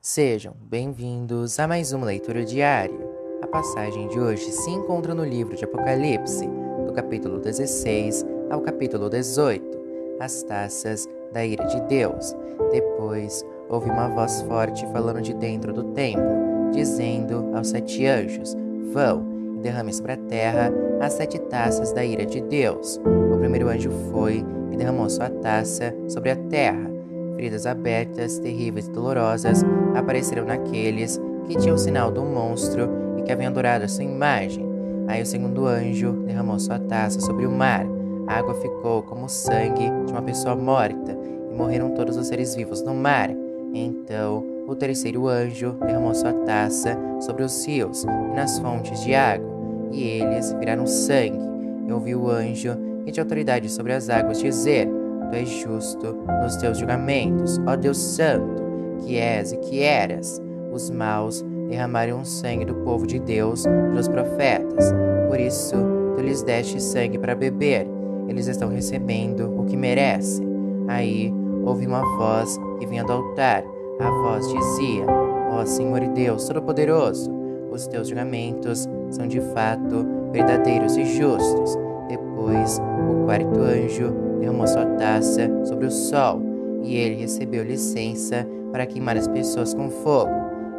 Sejam bem-vindos a mais uma leitura diária. A passagem de hoje se encontra no livro de Apocalipse, do capítulo 16 ao capítulo 18, as taças da ira de Deus. Depois, houve uma voz forte falando de dentro do templo, dizendo aos 7 anjos: vão e derramem sobre a terra as 7 taças da ira de Deus. O primeiro anjo foi e derramou sua taça sobre a terra. Feridas abertas, terríveis e dolorosas apareceram naqueles que tinham o sinal do monstro e que haviam adorado a sua imagem. Aí o segundo anjo derramou sua taça sobre o mar. A água ficou como o sangue de uma pessoa morta, e morreram todos os seres vivos no mar. Então o terceiro anjo derramou sua taça sobre os rios e nas fontes de água, e eles viraram sangue. Eu ouvi o anjo que tinha autoridade sobre as águas dizer: Tu és justo nos teus julgamentos, ó Deus Santo, que és e que eras. Os maus derramaram o sangue do povo de Deus pelos profetas. Por isso, tu lhes deste sangue para beber. Eles estão recebendo o que merecem. Aí, ouvi uma voz que vinha do altar. A voz dizia: Ó Senhor e Deus Todo-Poderoso, os teus julgamentos são de fato verdadeiros e justos. Depois, o quarto anjo derramou sua taça sobre o sol, e ele recebeu licença para queimar as pessoas com fogo.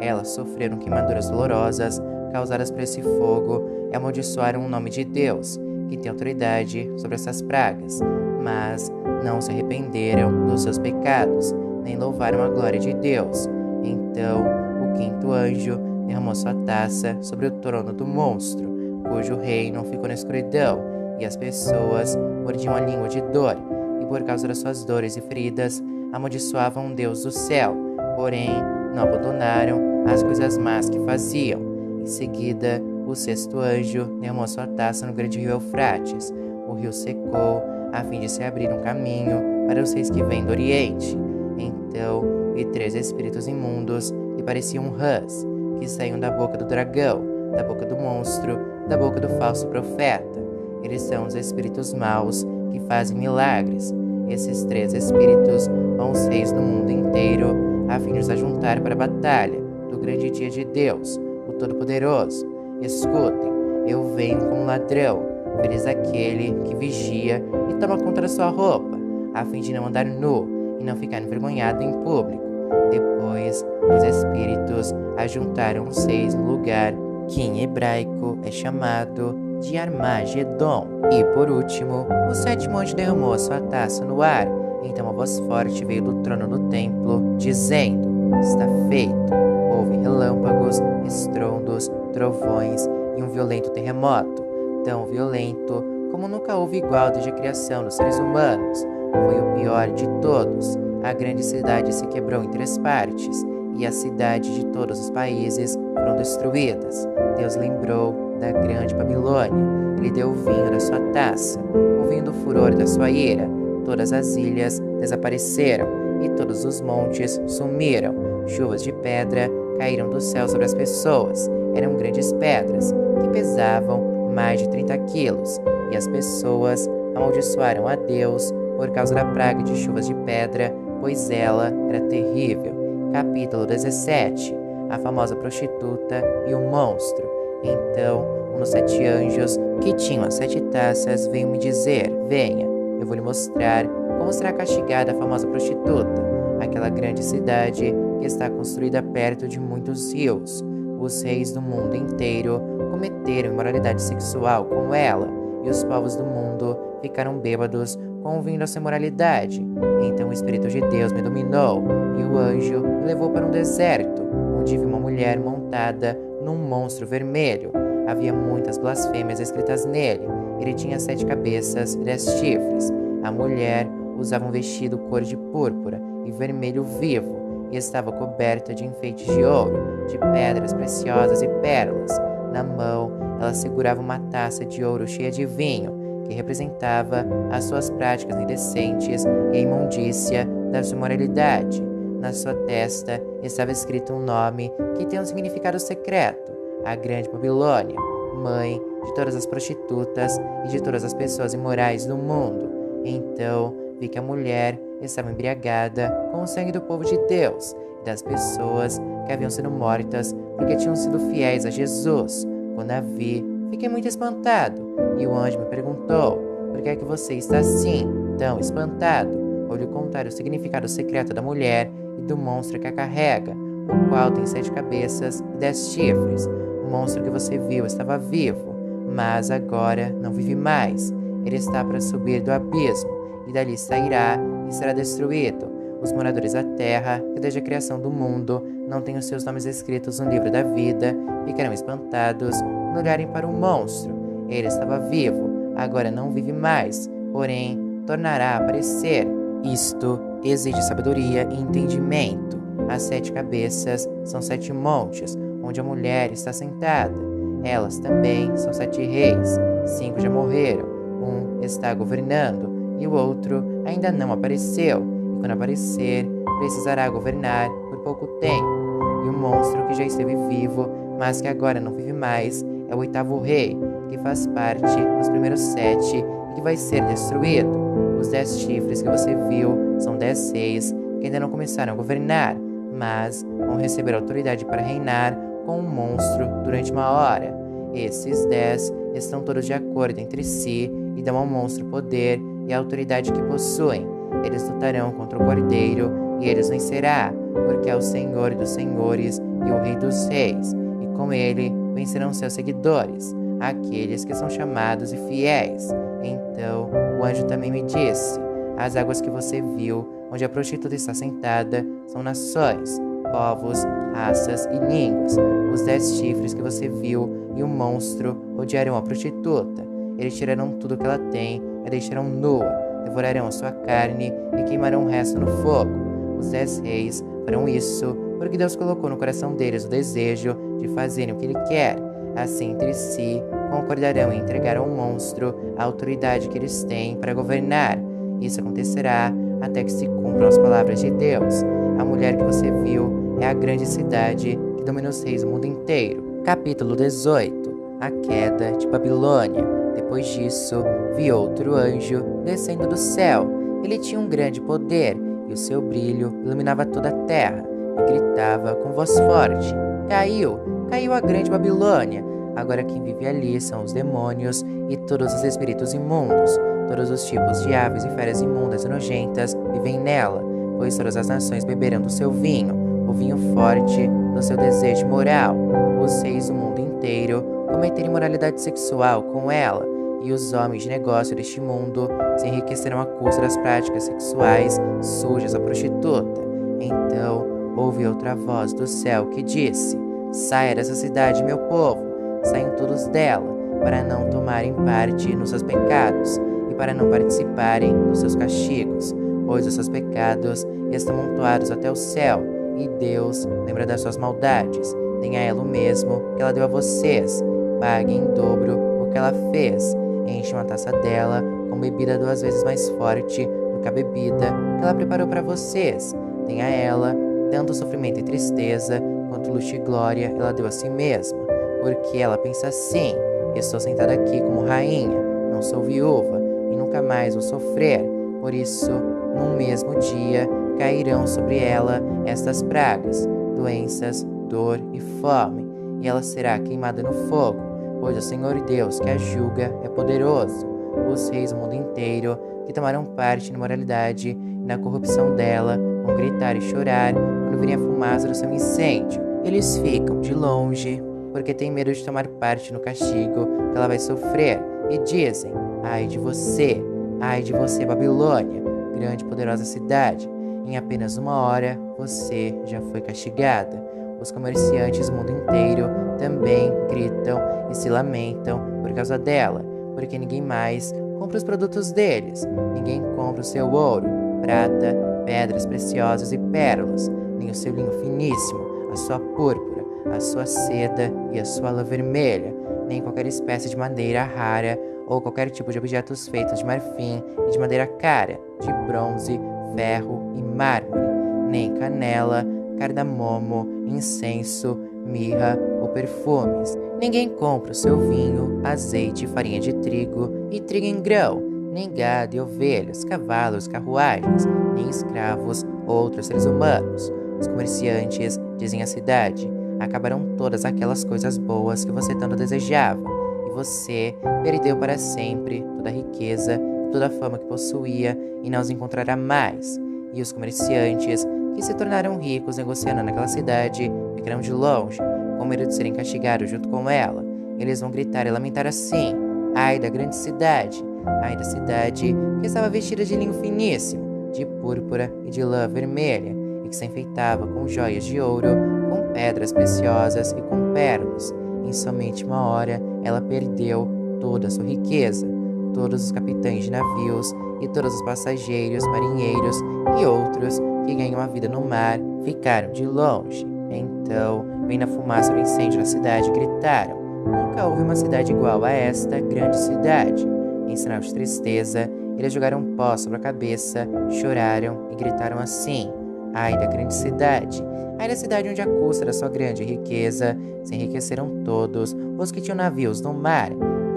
Elas sofreram queimaduras dolorosas causadas por esse fogo e amaldiçoaram o nome de Deus, que tem autoridade sobre essas pragas, mas não se arrependeram dos seus pecados, nem louvaram a glória de Deus. Então o quinto anjo derramou sua taça sobre o trono do monstro, cujo reino ficou na escuridão, e as pessoas mordiam a língua de dor, e por causa das suas dores e feridas, amaldiçoavam o Deus do céu. Porém, não abandonaram as coisas más que faziam. Em seguida, o sexto anjo derramou sua taça no grande rio Eufrates. O rio secou, a fim de se abrir um caminho para os reis que vêm do Oriente. Então, vi 3 espíritos imundos que pareciam rãs, que saíam da boca do dragão, da boca do monstro, da boca do falso profeta. Eles são os espíritos maus que fazem milagres. Esses 3 espíritos vão os reis do mundo inteiro, a fim de os ajuntar para a batalha do grande dia de Deus, o Todo-Poderoso. Escutem, eu venho como um ladrão. Feliz aquele que vigia e toma conta da sua roupa, a fim de não andar nu e não ficar envergonhado em público. Depois, os espíritos ajuntaram os reis no lugar que em hebraico é chamado de Armagedon. E por último, o sétimo anjo derramou a sua taça no ar. Então uma voz forte veio do trono do templo, dizendo: Está feito. Houve relâmpagos, estrondos, trovões e um violento terremoto, tão violento como nunca houve igual desde a criação dos seres humanos. Foi o pior de todos. A grande cidade se quebrou em 3 partes, e a cidade de todos os países foram destruídas. Deus lembrou da grande Babilônia. Ele deu o vinho da sua taça, o vinho do furor da sua ira. Todas as ilhas desapareceram e todos os montes sumiram. Chuvas de pedra caíram do céu sobre as pessoas. Eram grandes pedras que pesavam mais de 30 quilos, e as pessoas amaldiçoaram a Deus por causa da praga de chuvas de pedra, pois ela era terrível. Capítulo 17. A famosa prostituta e o monstro. Então, um dos 7 anjos que tinham as 7 taças veio me dizer: Venha, eu vou lhe mostrar como será castigada a famosa prostituta, aquela grande cidade que está construída perto de muitos rios. Os reis do mundo inteiro cometeram imoralidade sexual com ela, e os povos do mundo ficaram bêbados com o vinho da sua imoralidade. Então o Espírito de Deus me dominou, e o anjo me levou para um deserto, onde vi uma mulher montada num monstro vermelho. Havia muitas blasfêmias escritas nele. Ele tinha 7 cabeças e 10 chifres. A mulher usava um vestido cor de púrpura e vermelho vivo, e estava coberta de enfeites de ouro, de pedras preciosas e pérolas. Na mão, ela segurava uma taça de ouro cheia de vinho, que representava as suas práticas indecentes e a imundícia da sua moralidade. Na sua testa estava escrito um nome que tem um significado secreto: a Grande Babilônia, mãe de todas as prostitutas e de todas as pessoas imorais do mundo. Então vi que a mulher estava embriagada com o sangue do povo de Deus, das pessoas que haviam sido mortas porque tinham sido fiéis a Jesus. Quando a vi, fiquei muito espantado, e o anjo me perguntou: por que é que você está assim, tão espantado? Vou lhe contar o significado secreto da mulher e do monstro que a carrega, o qual tem 7 cabeças e 10 chifres. O monstro que você viu estava vivo, mas agora não vive mais. Ele está para subir do abismo, e dali sairá e será destruído. Os moradores da terra, que desde a criação do mundo não têm os seus nomes escritos no livro da vida, ficarão espantados no olharem para o monstro. Ele estava vivo, agora não vive mais, porém tornará a aparecer. Isto exige sabedoria e entendimento. As 7 cabeças são 7 montes, onde a mulher está sentada. Elas também são 7 reis. 5 já morreram, um está governando e o outro ainda não apareceu. E quando aparecer, precisará governar por pouco tempo. E o monstro que já esteve vivo, mas que agora não vive mais, é o 8º rei, que faz parte dos primeiros 7 e que vai ser destruído. Os 10 chifres que você viu são 10 reis que ainda não começaram a governar, mas vão receber autoridade para reinar com o monstro durante uma hora. Esses 10 estão todos de acordo entre si e dão ao monstro poder e a autoridade que possuem. Eles lutarão contra o cordeiro e eles vencerá, porque é o Senhor dos senhores e o Rei dos reis, e com ele vencerão seus seguidores, aqueles que são chamados e fiéis. Então o anjo também me disse: as águas que você viu, onde a prostituta está sentada, são nações, povos, raças e línguas. Os 10 chifres que você viu e o monstro odiarão a prostituta. Eles tirarão tudo que ela tem e a deixarão nua, devorarão a sua carne e queimarão o resto no fogo. Os 10 reis farão isso porque Deus colocou no coração deles o desejo de fazerem o que Ele quer. Assim, entre si, concordarão em entregar ao monstro a autoridade que eles têm para governar. Isso acontecerá até que se cumpram as palavras de Deus. A mulher que você viu é a grande cidade que domina os reis do mundo inteiro. Capítulo 18. A queda de Babilônia. Depois disso, vi outro anjo descendo do céu. Ele tinha um grande poder, e o seu brilho iluminava toda a terra, e gritava com voz forte: Caiu! Caiu a grande Babilônia! Agora quem vive ali são os demônios e todos os espíritos imundos. Todos os tipos de aves e feras imundas e nojentas vivem nela, pois todas as nações beberão do seu vinho, o vinho forte do seu desejo moral. Os reis do mundo inteiro cometerem imoralidade sexual com ela, e os homens de negócio deste mundo se enriquecerão à custa das práticas sexuais sujas da prostituta. Então ouvi outra voz do céu que disse: Saia dessa cidade, meu povo, saiam todos dela, para não tomarem parte nos seus pecados e para não participarem dos seus castigos, pois os seus pecados estão amontoados até o céu, e Deus lembra das suas maldades. Tenha ela o mesmo que ela deu a vocês. Paguem em dobro o que ela fez. Enchem uma taça dela com bebida 2 vezes mais forte do que a bebida que ela preparou para vocês. Tenha ela tanto sofrimento e tristeza quanto luxo e glória ela deu a si mesma, porque ela pensa assim: estou sentada aqui como rainha, não sou viúva e nunca mais vou sofrer. Por isso, num mesmo dia, cairão sobre ela estas pragas, doenças, dor e fome, e ela será queimada no fogo, pois o Senhor Deus que a julga é poderoso. Os reis do mundo inteiro que tomaram parte na imoralidade e na corrupção dela vão gritar e chorar quando virem a fumaça do seu incêndio. Eles ficam de longe, porque têm medo de tomar parte no castigo que ela vai sofrer, e dizem: ai de você, Babilônia, grande e poderosa cidade. Em apenas 1 hora, você já foi castigada. Os comerciantes do mundo inteiro também gritam e se lamentam por causa dela, porque ninguém mais compra os produtos deles. Ninguém compra o seu ouro, prata, pedras preciosas e pérolas, nem o seu linho finíssimo, a sua púrpura, a sua seda e a sua lã vermelha, nem qualquer espécie de madeira rara ou qualquer tipo de objetos feitos de marfim e de madeira cara, de bronze, ferro e mármore, nem canela, cardamomo, incenso, mirra ou perfumes. Ninguém compra o seu vinho, azeite e farinha de trigo e trigo em grão, nem gado e ovelhas, cavalos, carruagens, nem escravos ou outros seres humanos. Os comerciantes dizem à cidade: acabaram todas aquelas coisas boas que você tanto desejava, e você perdeu para sempre toda a riqueza e toda a fama que possuía e não os encontrará mais. E os comerciantes que se tornaram ricos negociando naquela cidade ficarão de longe, com medo de serem castigados junto com ela. Eles vão gritar e lamentar assim: ai da grande cidade! Ai da cidade que estava vestida de linho finíssimo, de púrpura e de lã vermelha, e que se enfeitava com joias de ouro, com pedras preciosas e com pérolas. Em somente uma hora ela perdeu toda a sua riqueza. Todos os capitães de navios e todos os passageiros, marinheiros e outros que ganham a vida no mar ficaram de longe. Então, vendo a fumaça do incêndio na cidade, gritaram: nunca houve uma cidade igual a esta grande cidade. Em sinal de tristeza, eles jogaram pó sobre a cabeça, choraram e gritaram assim: ai da grande cidade! Ai da cidade onde, à custa da sua grande riqueza, se enriqueceram todos os que tinham navios no mar.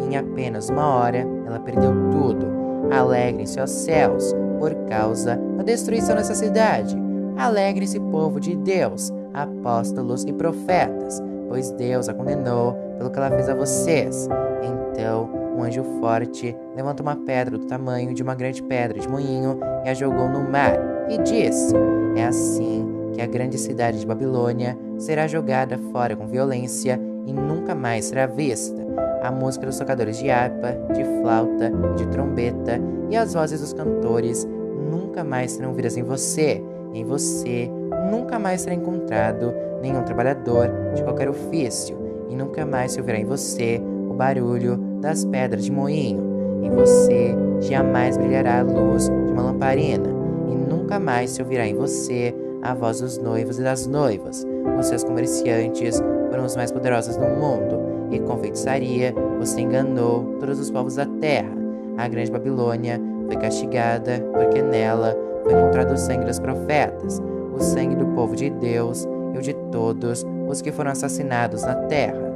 Em apenas uma hora, ela perdeu tudo. Alegrem-se, ó céus, por causa da destruição dessa cidade. Alegrem-se, povo de Deus, apóstolos e profetas, pois Deus a condenou pelo que ela fez a vocês. Então, um anjo forte levantou uma pedra do tamanho de uma grande pedra de moinho e a jogou no mar, e disse: é assim que a grande cidade de Babilônia será jogada fora com violência e nunca mais será vista. A música dos tocadores de harpa, de flauta, de trombeta e as vozes dos cantores nunca mais serão ouvidas em você. Em você nunca mais será encontrado nenhum trabalhador de qualquer ofício, e nunca mais se ouvirá em você o barulho das pedras de moinho. Em você jamais brilhará a luz de uma lamparina, e nunca mais se ouvirá em você a voz dos noivos e das noivas. Os seus comerciantes foram os mais poderosos do mundo, e com feitiçaria você enganou todos os povos da terra. A grande Babilônia foi castigada porque nela foi encontrado o sangue dos profetas, o sangue do povo de Deus e o de todos os que foram assassinados na terra.